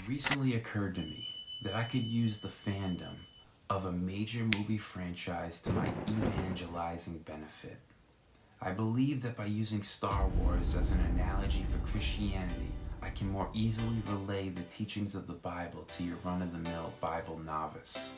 recently occurred to me that I could use the fandom of a major movie franchise to my evangelizing benefit. I believe that by using Star Wars as an analogy for Christianity, I can more easily relay the teachings of the Bible to your run-of-the-mill Bible novice.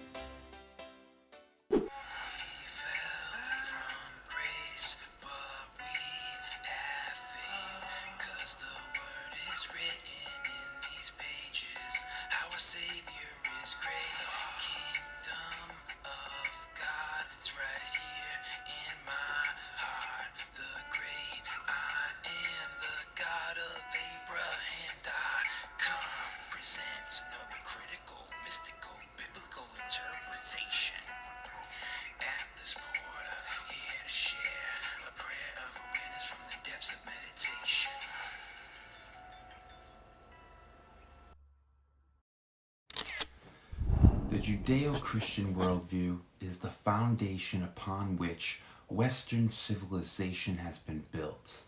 The Judeo-Christian worldview is the foundation upon which Western civilization has been built.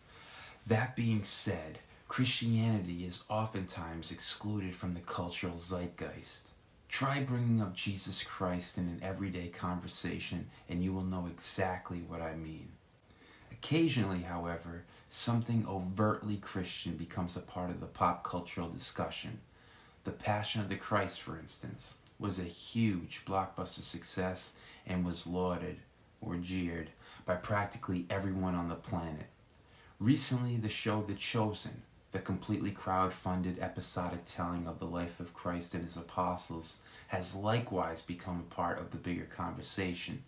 That being said, Christianity is oftentimes excluded from the cultural zeitgeist. Try bringing up Jesus Christ in an everyday conversation and you will know exactly what I mean. Occasionally, however, something overtly Christian becomes a part of the pop cultural discussion. The Passion of the Christ, for instance, was a huge blockbuster success and was lauded, or jeered, by practically everyone on the planet. Recently, the show The Chosen, the completely crowd-funded episodic telling of the life of Christ and his apostles, has likewise become a part of the bigger conversation.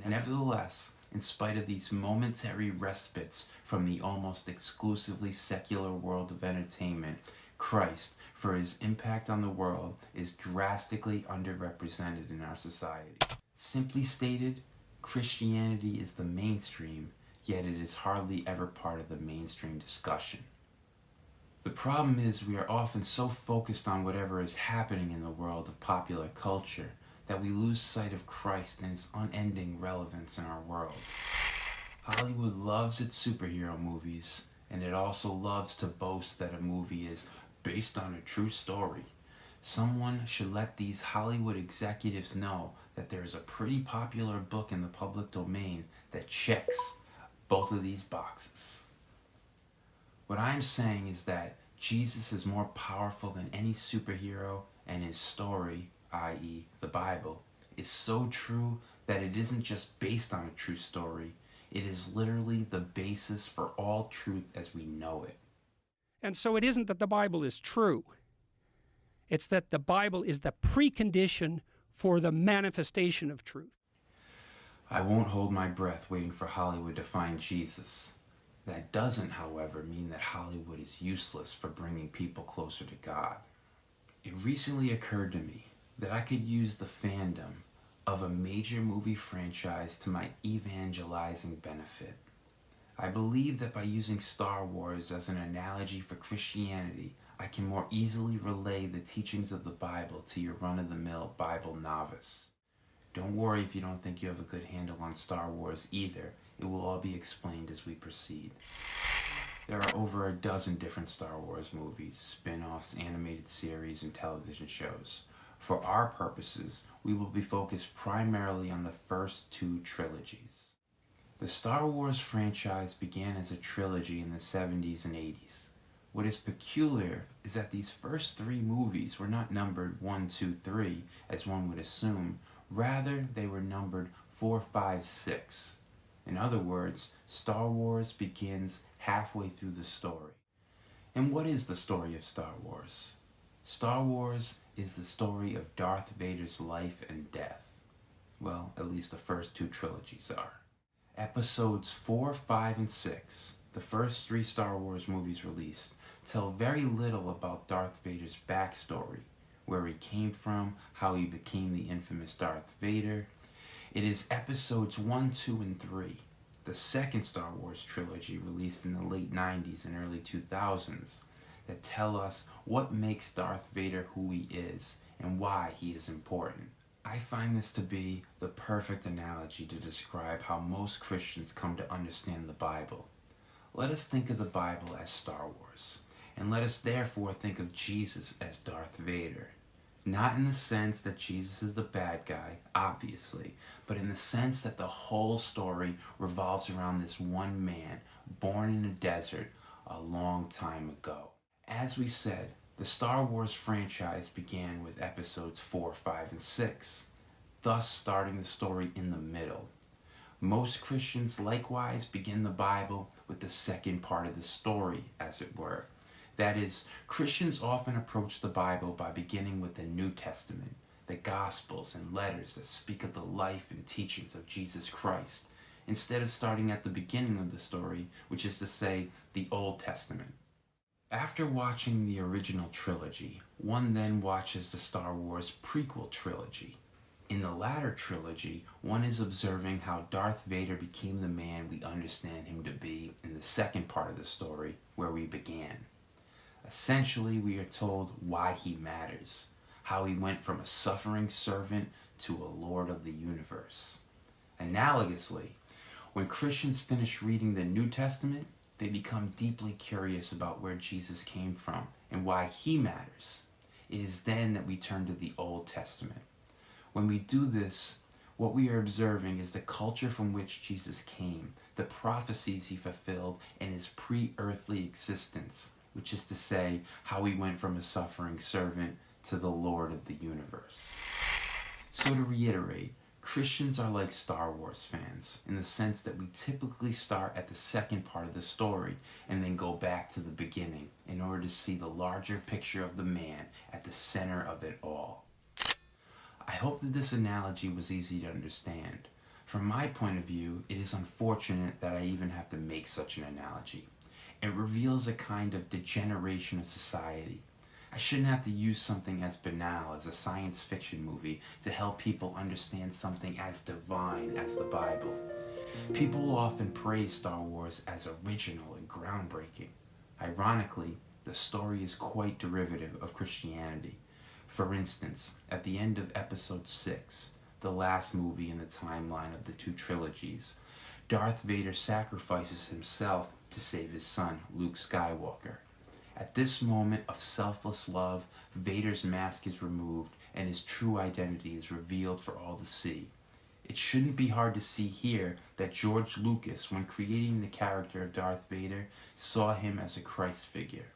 Nevertheless, in spite of these momentary respites from the almost exclusively secular world of entertainment, Christ, for his impact on the world, is drastically underrepresented in our society. Simply stated, Christianity is the mainstream, yet it is hardly ever part of the mainstream discussion. The problem is we are often so focused on whatever is happening in the world of popular culture that we lose sight of Christ and his unending relevance in our world. Hollywood loves its superhero movies, and it also loves to boast that a movie is based on a true story. Someone should let these Hollywood executives know that there is a pretty popular book in the public domain that checks both of these boxes. What I'm saying is that Jesus is more powerful than any superhero, and his story, i.e. the Bible, is so true that it isn't just based on a true story, it is literally the basis for all truth as we know it. And so it isn't that the Bible is true. It's that the Bible is the precondition for the manifestation of truth. I won't hold my breath waiting for Hollywood to find Jesus. That doesn't, however, mean that Hollywood is useless for bringing people closer to God. It recently occurred to me that I could use the fandom of a major movie franchise to my evangelizing benefit. I believe that by using Star Wars as an analogy for Christianity, I can more easily relay the teachings of the Bible to your run-of-the-mill Bible novice. Don't worry if you don't think you have a good handle on Star Wars either. It will all be explained as we proceed. There are over a dozen different Star Wars movies, spin-offs, animated series, and television shows. For our purposes, we will be focused primarily on the first two trilogies. The Star Wars franchise began as a trilogy in the 70s and 80s. What is peculiar is that these first three movies were not numbered 1, 2, 3, as one would assume. Rather, they were numbered 4, 5, 6. In other words, Star Wars begins halfway through the story. And what is the story of Star Wars? Star Wars is the story of Darth Vader's life and death. Well, at least the first two trilogies are. Episodes 4, 5, and 6, the first three Star Wars movies released, tell very little about Darth Vader's backstory, where he came from, how he became the infamous Darth Vader. It is episodes 1, 2, and 3, the second Star Wars trilogy released in the late 90s and early 2000s, that tell us what makes Darth Vader who he is and why he is important. I find this to be the perfect analogy to describe how most Christians come to understand the Bible. Let us think of the Bible as Star Wars, and let us therefore think of Jesus as Darth Vader. Not in the sense that Jesus is the bad guy, obviously, but in the sense that the whole story revolves around this one man born in a desert a long time ago. As we said, the Star Wars franchise began with episodes 4, 5, and 6, thus starting the story in the middle. Most Christians likewise begin the Bible with the second part of the story, as it were. That is, Christians often approach the Bible by beginning with the New Testament, the Gospels and letters that speak of the life and teachings of Jesus Christ, instead of starting at the beginning of the story, which is to say, the Old Testament. After watching the original trilogy, one then watches the Star Wars prequel trilogy. In the latter trilogy, one is observing how Darth Vader became the man we understand him to be in the second part of the story, where we began. Essentially, we are told why he matters, how he went from a suffering servant to a Lord of the universe. Analogously, when Christians finish reading the New Testament, they become deeply curious about where Jesus came from and why he matters. It is then that we turn to the Old Testament. When we do this, what we are observing is the culture from which Jesus came, the prophecies he fulfilled, and his pre-earthly existence, which is to say, how he went from a suffering servant to the Lord of the universe. So to reiterate, Christians are like Star Wars fans, in the sense that we typically start at the second part of the story and then go back to the beginning in order to see the larger picture of the man at the center of it all. I hope that this analogy was easy to understand. From my point of view, it is unfortunate that I even have to make such an analogy. It reveals a kind of degeneration of society. I shouldn't have to use something as banal as a science fiction movie to help people understand something as divine as the Bible. People often praise Star Wars as original and groundbreaking. Ironically, the story is quite derivative of Christianity. For instance, at the end of Episode 6, the last movie in the timeline of the two trilogies, Darth Vader sacrifices himself to save his son, Luke Skywalker. At this moment of selfless love, Vader's mask is removed and his true identity is revealed for all to see. It shouldn't be hard to see here that George Lucas, when creating the character of Darth Vader, saw him as a Christ figure.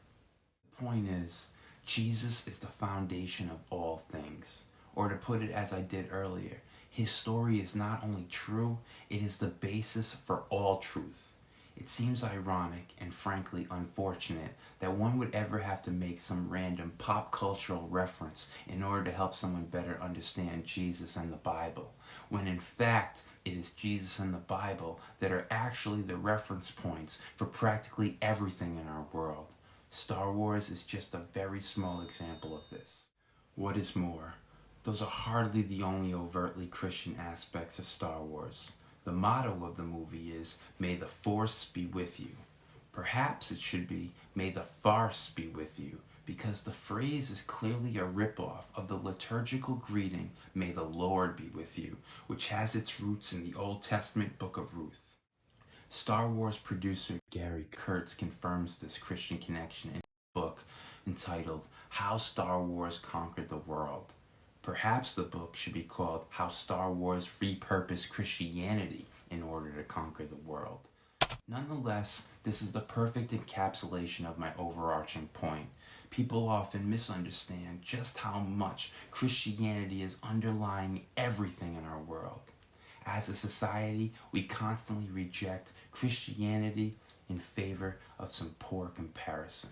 The point is, Jesus is the foundation of all things. Or to put it as I did earlier, his story is not only true, it is the basis for all truth. It seems ironic and frankly unfortunate that one would ever have to make some random pop cultural reference in order to help someone better understand Jesus and the Bible, when in fact it is Jesus and the Bible that are actually the reference points for practically everything in our world. Star Wars is just a very small example of this. What is more, those are hardly the only overtly Christian aspects of Star Wars. The motto of the movie is, "May the Force be with you." Perhaps it should be, "May the farce be with you," because the phrase is clearly a ripoff of the liturgical greeting, "May the Lord be with you," which has its roots in the Old Testament book of Ruth. Star Wars producer Gary Kurtz confirms this Christian connection in a book entitled How Star Wars Conquered the World. Perhaps the book should be called How Star Wars Repurposed Christianity in Order to Conquer the World. Nonetheless, this is the perfect encapsulation of my overarching point. People often misunderstand just how much Christianity is underlying everything in our world. As a society, we constantly reject Christianity in favor of some poor comparison.